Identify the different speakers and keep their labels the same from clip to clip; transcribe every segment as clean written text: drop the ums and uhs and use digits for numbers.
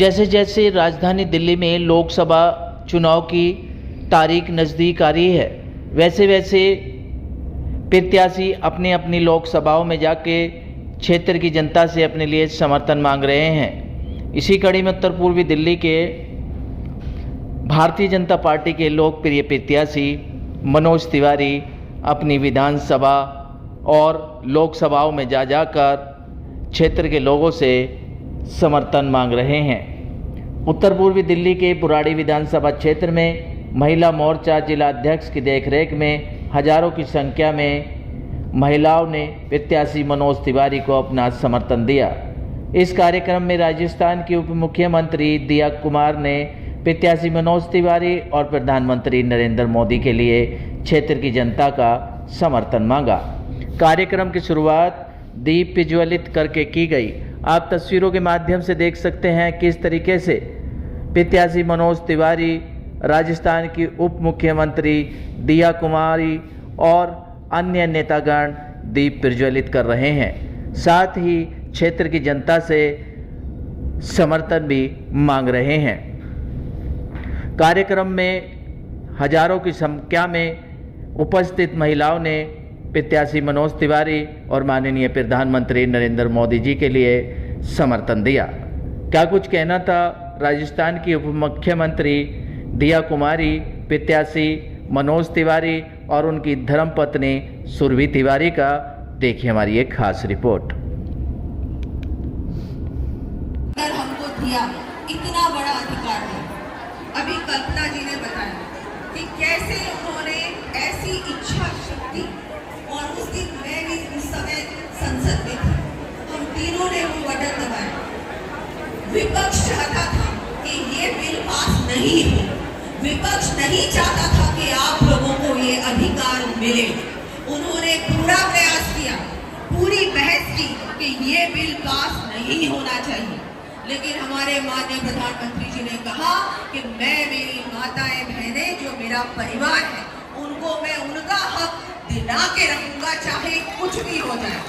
Speaker 1: जैसे जैसे राजधानी दिल्ली में लोकसभा चुनाव की तारीख नज़दीक आ रही है, वैसे वैसे प्रत्याशी अपनी अपनी लोकसभाओं में जाके क्षेत्र की जनता से अपने लिए समर्थन मांग रहे हैं। इसी कड़ी में उत्तर पूर्वी दिल्ली के भारतीय जनता पार्टी के लोकप्रिय प्रत्याशी मनोज तिवारी अपनी विधानसभा और लोकसभाओं में जा जाकर क्षेत्र के लोगों से समर्थन मांग रहे हैं। उत्तर पूर्वी दिल्ली के बुराड़ी विधानसभा क्षेत्र में महिला मोर्चा जिला अध्यक्ष की देखरेख में हजारों की संख्या में महिलाओं ने प्रत्याशी मनोज तिवारी को अपना समर्थन दिया। इस कार्यक्रम में राजस्थान के उप मुख्यमंत्री दिया कुमार ने प्रत्याशी मनोज तिवारी और प्रधानमंत्री नरेंद्र मोदी के लिए क्षेत्र की जनता का समर्थन मांगा। कार्यक्रम की शुरुआत दीप प्रज्वलित करके की गई। आप तस्वीरों के माध्यम से देख सकते हैं किस तरीके से प्रत्याशी मनोज तिवारी, राजस्थान की उप मुख्यमंत्री दिया कुमारी और अन्य नेतागण दीप प्रज्वलित कर रहे हैं। साथ ही क्षेत्र की जनता से समर्थन भी मांग रहे हैं। कार्यक्रम में हजारों की संख्या में उपस्थित महिलाओं ने प्रत्याशी मनोज तिवारी और माननीय प्रधानमंत्री नरेंद्र मोदी जी के लिए समर्थन दिया। क्या कुछ कहना था राजस्थान की उप मुख्यमंत्री दिया कुमारी, प्रत्याशी मनोज तिवारी और उनकी धर्मपत्नी सुरभि तिवारी का, देखिए हमारी एक खास रिपोर्ट।
Speaker 2: अगर हमको दिया इतना बड़ा अधिकार है, अभी कल्पना जी ने बताया कि कैसे उन्होंने ऐसी इच्छा शक्ति, और उस दिन मैं भी उस समय संसद में थी, हम तीनों ने वो बटन दबाया। विपक्ष चाहता था कि ये बिल पास नहीं हो, विपक्ष नहीं चाहता था कि आप लोगों को ये अधिकार मिले। उन्होंने पूरा प्रयास किया, पूरी बहस की कि ये बिल पास नहीं होना चाहिए, लेकिन हमारे माननीय प्रधानमंत्री जी ने कहा कि मैं, मेरी माताएं बहनें, जो मेरा परिवार है, उनको मैं उनका हक दिला के रखूंगा, चाहे कुछ भी हो जाए।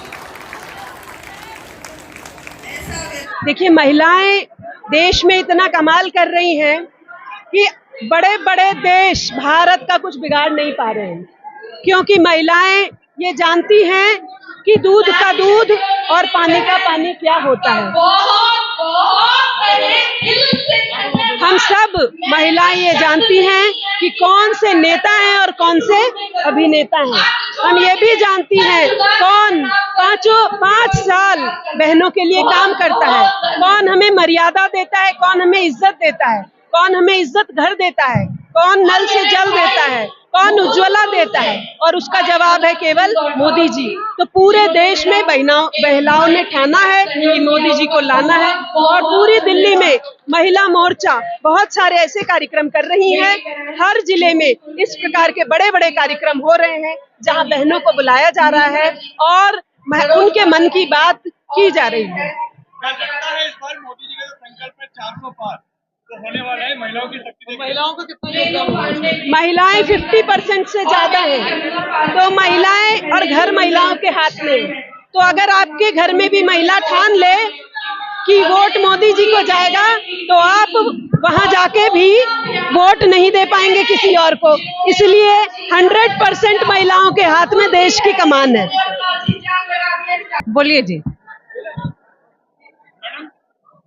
Speaker 3: देखिए, महिलाएं देश में इतना कमाल कर रही हैं कि बड़े बड़े देश भारत का कुछ बिगाड़ नहीं पा रहे हैं, क्योंकि महिलाएं ये जानती हैं कि दूध का दूध और पानी का पानी क्या होता है। हम सब महिलाएं ये जानती हैं कि कौन से नेता हैं और कौन से अभिनेता हैं। हम ये भी जानती हैं कौन 5 साल बहनों के लिए काम करता है, कौन हमें मर्यादा देता है, कौन हमें इज्जत देता है, कौन हमें इज्जत घर देता है, कौन नल से जल देता है, कौन उज्ज्वला देता है, और उसका जवाब है केवल मोदी जी। तो पूरे देश में महिलाओं ने ठाना है कि मोदी जी को लाना है, और पूरी दिल्ली में महिला मोर्चा बहुत सारे ऐसे कार्यक्रम कर रही है। हर जिले में इस प्रकार के बड़े बड़े कार्यक्रम हो रहे हैं जहां बहनों को बुलाया जा रहा है और उनके मन की बात की जा रही है।
Speaker 4: क्या लगता है इस बार मोदी जी का जो संकल्प है 400 पार तो होने वाला है? महिलाओं की शक्ति, महिलाओं का कितना योगदान?
Speaker 3: महिलाएं 50% से ज्यादा हैं, तो महिलाएं और घर महिलाओं के हाथ में। तो अगर आपके घर में भी महिला ठान ले कि वोट मोदी जी को जाएगा, तो आप वहां जाके भी वोट नहीं दे पाएंगे किसी और को। इसलिए 100% महिलाओं के हाथ में देश की कमान है। बोलिए जी।
Speaker 4: मैडम,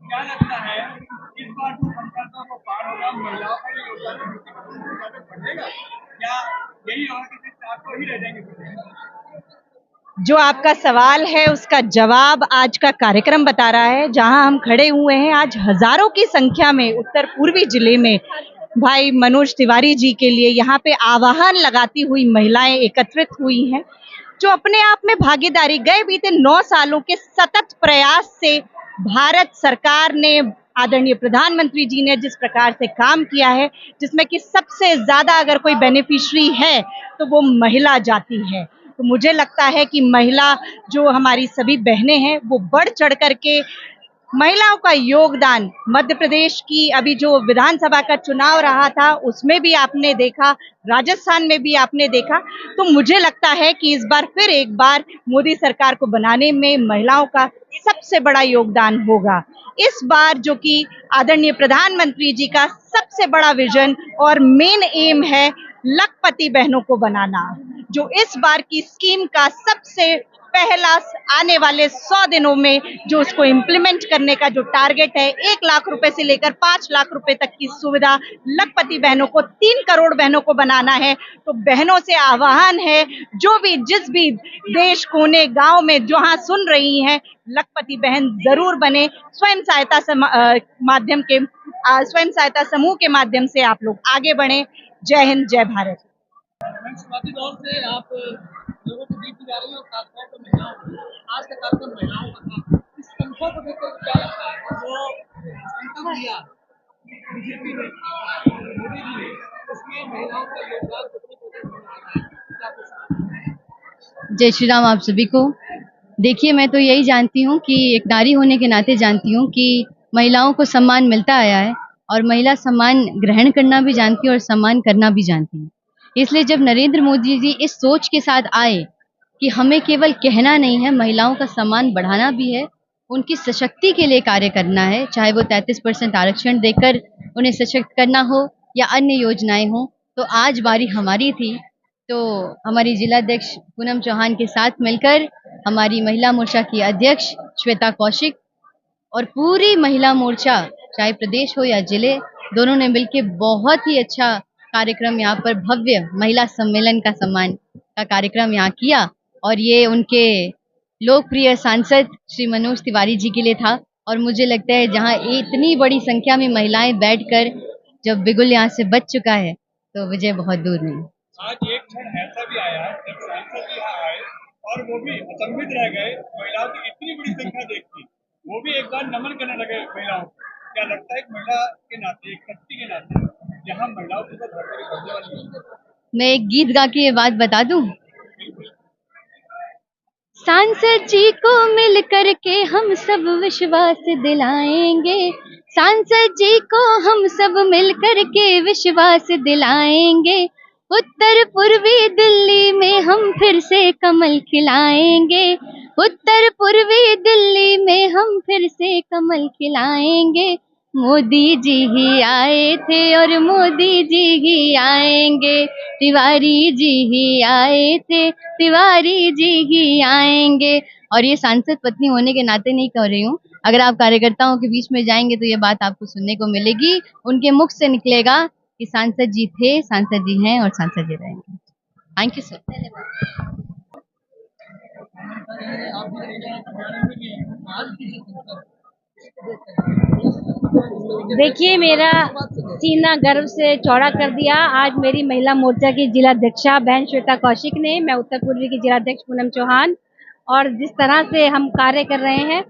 Speaker 4: क्या लगता है इस बार जो संकल्पों को पार होगा, महिलाओं का योगदान बढ़ेगा या यही होगा कि सिर्फ 400 ही रह जाएंगे?
Speaker 5: जो आपका सवाल है उसका जवाब आज का कार्यक्रम बता रहा है। जहां हम खड़े हुए हैं, आज हजारों की संख्या में उत्तर पूर्वी जिले में भाई मनोज तिवारी जी के लिए यहाँ पे आवाहन लगाती हुई महिलाएं एकत्रित हुई हैं, जो अपने आप में भागीदारी, गए बीते 9 सालों के सतत प्रयास से भारत सरकार ने, आदरणीय प्रधानमंत्री जी ने जिस प्रकार से काम किया है, जिसमें कि सबसे ज्यादा अगर कोई बेनिफिशियरी है तो वो महिला जाति है। तो मुझे लगता है कि महिला, जो हमारी सभी बहनें हैं, वो बढ़ चढ़ करके महिलाओं का योगदान मध्य प्रदेश की अभी जो विधानसभा का चुनाव रहा था उसमें भी आपने देखा, राजस्थान में भी आपने देखा। तो मुझे लगता है कि इस बार फिर एक बार मोदी सरकार को बनाने में महिलाओं का सबसे बड़ा योगदान होगा। इस बार जो कि आदरणीय प्रधानमंत्री जी का सबसे बड़ा विजन और मेन एम है लखपति बहनों को बनाना, जो इस बार की स्कीम का सबसे पहला आने वाले 100 दिनों में जो उसको इम्प्लीमेंट करने का जो टारगेट है, 1 लाख रुपए से लेकर 5 लाख रुपए तक की सुविधा लखपति बहनों को 3 करोड़ बहनों को बनाना है। तो बहनों से आह्वान है, जो भी जिस भी देश कोने गांव में जहां सुन रही हैं, लखपति बहन जरूर बने। स्वयं सहायता समूह के माध्यम से आप लोग आगे बढ़े। जय हिंद, जय भारत।
Speaker 4: शुरुआती दौर से आप लोगों को जीत जा रही हो, खासतौर पर महिलाओं को। आज का कार्यक्रम महिलाओं का था। इस संख्या को देखकर क्या लगता है जो संकल्प लिया बीजेपी ने, मोदी जी ने, उसमें महिलाओं का योगदान कितने प्रतिशत है? क्या कुछ?
Speaker 6: जय श्री राम आप सभी को। देखिए, मैं तो यही जानती हूँ कि एक नारी होने के नाते जानती हूँ कि महिलाओं को सम्मान मिलता आया है और महिला सम्मान ग्रहण करना भी जानती है और सम्मान करना भी जानती है। इसलिए जब नरेंद्र मोदी जी इस सोच के साथ आए कि हमें केवल कहना नहीं है, महिलाओं का सम्मान बढ़ाना भी है, उनकी सशक्ति के लिए कार्य करना है, चाहे वो 33% आरक्षण देकर उन्हें सशक्त करना हो या अन्य योजनाएं हो, तो आज बारी हमारी थी। तो हमारी जिलाध्यक्ष पूनम चौहान के साथ मिलकर हमारी महिला मोर्चा की अध्यक्ष श्वेता कौशिक और पूरी महिला मोर्चा, चाहे प्रदेश हो या जिले, दोनों ने मिलकर बहुत ही अच्छा कार्यक्रम यहाँ पर भव्य महिला सम्मेलन का सम्मान का कार्यक्रम यहाँ किया। और ये उनके लोकप्रिय सांसद श्री मनोज तिवारी जी के लिए था। और मुझे लगता है जहाँ इतनी बड़ी संख्या में महिलाएं बैठकर जब बिगुल यहाँ से बच चुका है तो विजय बहुत दूर नहीं।
Speaker 4: आज एक क्षण ऐसा भी आया जब सांसद जी यहाँ आए और वो भी अचंभित रह गए महिलाओं की इतनी बड़ी संख्या देखती, वो भी एक बार नमन करने लगे महिलाओं को। क्या लगता है एक महिला के नाते, एक शक्ति के नाते, जहाँ महिलाओं की तो बढ़ने वाली है?
Speaker 6: मैं एक गीत गा के ये बात बता दूं। सांसद जी को मिल करके हम सब विश्वास दिलाएंगे, सांसद जी को हम सब मिल करके विश्वास दिलाएंगे, उत्तर पूर्वी दिल्ली में हम फिर से कमल खिलाएंगे, उत्तर पूर्वी दिल्ली में हम फिर से कमल खिलाएंगे। मोदी जी ही आए थे और मोदी जी ही आएंगे, तिवारी जी ही आए थे, तिवारी जी ही आएंगे। और ये सांसद पत्नी होने के नाते नहीं कह रही हूँ, अगर आप कार्यकर्ताओं के बीच में जाएंगे तो ये बात आपको सुनने को मिलेगी, उनके मुख से निकलेगा कि सांसद जी थे, सांसद जी हैं और सांसद जी रहेंगे। Thank you sir.
Speaker 7: देखिए, मेरा सीना गर्व से चौड़ा कर दिया आज मेरी महिला मोर्चा की जिलाध्यक्षा बहन श्वेता कौशिक ने, मैं उत्तर पूर्वी की जिलाध्यक्ष पूनम चौहान, और जिस तरह से हम कार्य कर रहे हैं,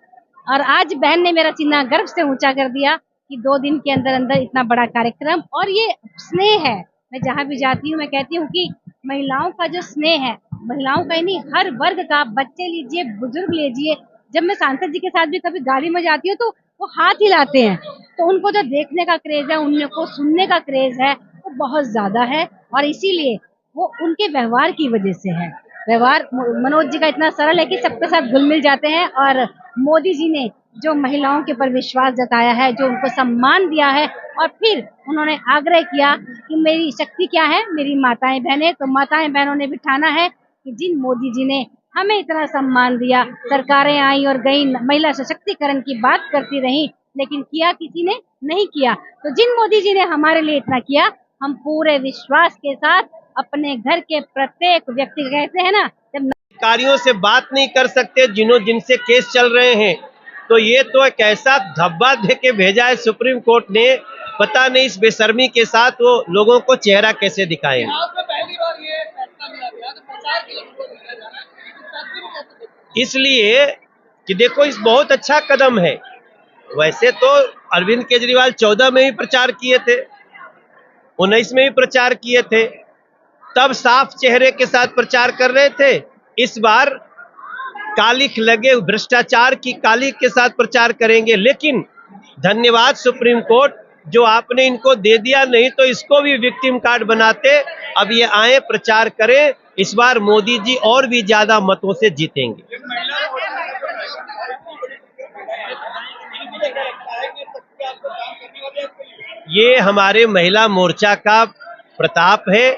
Speaker 7: और आज बहन ने मेरा सीना गर्व से ऊंचा कर दिया कि 2 दिन के अंदर अंदर इतना बड़ा कार्यक्रम। और ये स्नेह है, मैं जहाँ भी जाती हूँ मैं कहती हूँ कि महिलाओं का जो स्नेह है, महिलाओं का ही नहीं हर वर्ग का, बच्चे लीजिए, बुजुर्ग लीजिए। जब मैं सांसद जी के साथ भी कभी गाड़ी में जाती हूँ तो वो हाथ हिलाते हैं, तो उनको जो देखने का क्रेज है, उनको सुनने का क्रेज है, वो बहुत ज्यादा है। और इसीलिए वो उनके व्यवहार की वजह से है। व्यवहार मनोज जी का इतना सरल है कि सबके साथ घुल मिल जाते हैं। और मोदी जी ने जो महिलाओं के ऊपर विश्वास जताया है, जो उनको सम्मान दिया है, और फिर उन्होंने आग्रह किया कि मेरी शक्ति क्या है, मेरी माताएं बहनें। तो माताएं बहनों ने भी ठाना है कि जिन मोदी जी ने हमें इतना सम्मान दिया, सरकारें आई और गई, महिला सशक्तिकरण की बात करती रही, लेकिन किया किसी ने नहीं किया। तो जिन मोदी जी ने हमारे लिए इतना किया, हम पूरे विश्वास के साथ अपने घर के प्रत्येक व्यक्ति, कहते हैं ना, जब
Speaker 8: अधिकारियों से बात नहीं कर सकते जिनसे केस चल रहे हैं, तो ये तो एक ऐसा धब्बा दे के भेजा है सुप्रीम कोर्ट ने, पता नहीं इस बेशर्मी के साथ वो लोगों को चेहरा कैसे दिखाएं।
Speaker 4: पहली बार ये फैसला लिया गया तो प्रचार के लिए दिया जा रहा है,
Speaker 8: इसलिए कि देखो इस बहुत अच्छा कदम है। वैसे तो अरविंद केजरीवाल 14 में भी प्रचार किए थे, 19 में भी प्रचार किए थे, तब साफ चेहरे के साथ प्रचार कर रहे थे। इस बार कालिख लगे भ्रष्टाचार की कालिख के साथ प्रचार करेंगे। लेकिन धन्यवाद सुप्रीम कोर्ट, जो आपने इनको दे दिया, नहीं तो इसको भी विक्टिम कार्ड बनाते। अब ये आए, प्रचार करें, इस बार मोदी जी और भी ज्यादा मतों से जीतेंगे। ये हमारे महिला मोर्चा का प्रताप है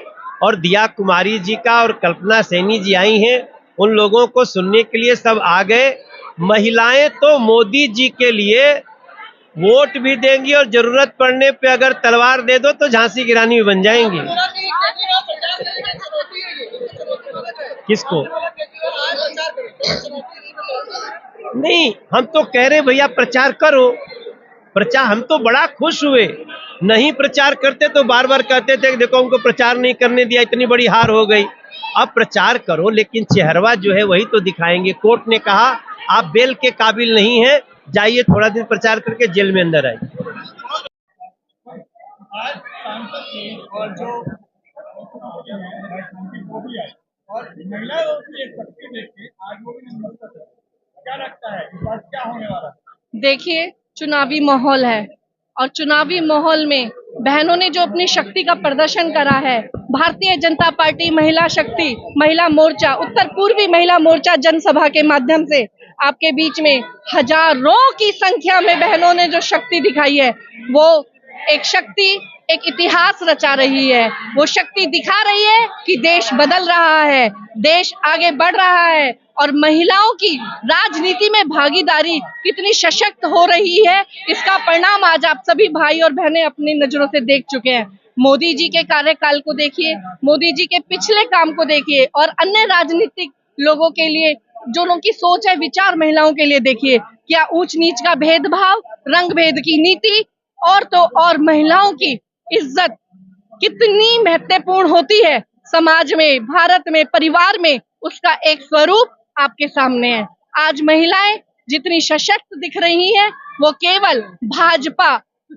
Speaker 8: और दिया कुमारी जी का और कल्पना सैनी जी आई हैं, उन लोगों को सुनने के लिए सब आ गए। महिलाएं तो मोदी जी के लिए वोट भी देंगी और जरूरत पड़ने पे अगर तलवार दे दो तो झांसी की रानी भी बन जाएंगी। किसको? नहीं, हम तो कह रहे भैया प्रचार करो, प्रचार। हम तो बड़ा खुश हुए, नहीं प्रचार करते तो बार बार कहते थे कि देखो हमको प्रचार नहीं करने दिया, इतनी बड़ी हार हो गई। अब प्रचार करो, लेकिन चेहरवा जो है वही तो दिखाएंगे। कोर्ट ने कहा आप बेल के काबिल नहीं है, जाइए थोड़ा दिन प्रचार करके जेल में अंदर आइए।
Speaker 4: आज सांसद थे और जो और महिलाओं की एक शक्ति देख के आज वो भी नमस्कार, क्या लगता है इस बार क्या होने वाला है?
Speaker 9: देखिए, चुनावी माहौल है और चुनावी माहौल में बहनों ने जो अपनी शक्ति का प्रदर्शन करा है, भारतीय जनता पार्टी महिला शक्ति, महिला मोर्चा, उत्तर पूर्वी महिला मोर्चा जनसभा के माध्यम से आपके बीच में हजारों की संख्या में बहनों ने जो शक्ति दिखाई है, वो एक शक्ति एक इतिहास रचा रही है। वो शक्ति दिखा रही है कि देश बदल रहा है, देश आगे बढ़ रहा है और महिलाओं की राजनीति में भागीदारी कितनी सशक्त हो रही है, इसका परिणाम आज आप सभी भाई और बहनें अपनी नजरों से देख चुके हैं। मोदी जी के कार्यकाल को देखिए, मोदी जी के पिछले काम को देखिए और अन्य राजनीतिक लोगों के लिए जो लोगों की सोच है, विचार महिलाओं के लिए देखिए। क्या ऊंच नीच का भेदभाव, रंग भेद की नीति और तो और महिलाओं की इज्जत कितनी महत्वपूर्ण होती है समाज में, भारत में, परिवार में, उसका एक स्वरूप आपके सामने है। आज महिलाएं जितनी सशक्त दिख रही हैं, वो केवल भाजपा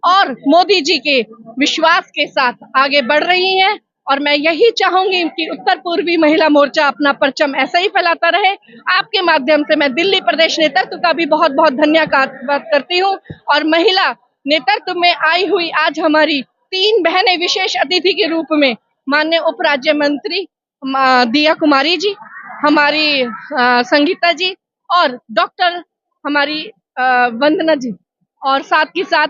Speaker 9: और मोदी जी के विश्वास के साथ आगे बढ़ रही हैं और मैं यही चाहूंगी कि उत्तर पूर्वी महिला मोर्चा अपना परचम ऐसा ही फैलाता रहे। आपके माध्यम से मैं दिल्ली प्रदेश नेतृत्व का भी बहुत बहुत धन्यवाद करती हूँ और महिला नेतृत्व में आई हुई आज हमारी 3 बहनें विशेष अतिथि के रूप में माननीय उप राज्य मंत्री दिया कुमारी जी, हमारी संगीता जी और डॉक्टर हमारी वंदना जी और साथ ही साथ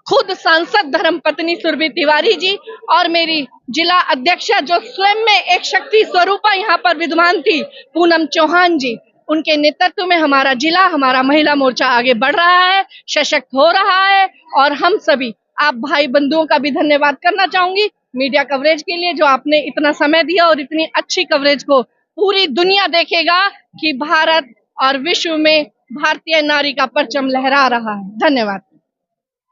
Speaker 9: खुद सांसद धर्मपत्नी सुरभि तिवारी जी और मेरी जिला अध्यक्षा जो स्वयं में एक शक्ति स्वरूपा यहाँ पर विद्यमान थी, पूनम चौहान जी, उनके नेतृत्व में हमारा जिला, हमारा महिला मोर्चा आगे बढ़ रहा है, सशक्त हो रहा है और हम सभी आप भाई बंधुओं का भी धन्यवाद करना चाहूंगी मीडिया कवरेज के लिए, जो आपने इतना समय दिया और इतनी अच्छी कवरेज को पूरी दुनिया देखेगा कि भारत और विश्व में भारतीय नारी का परचम लहरा रहा है। धन्यवाद।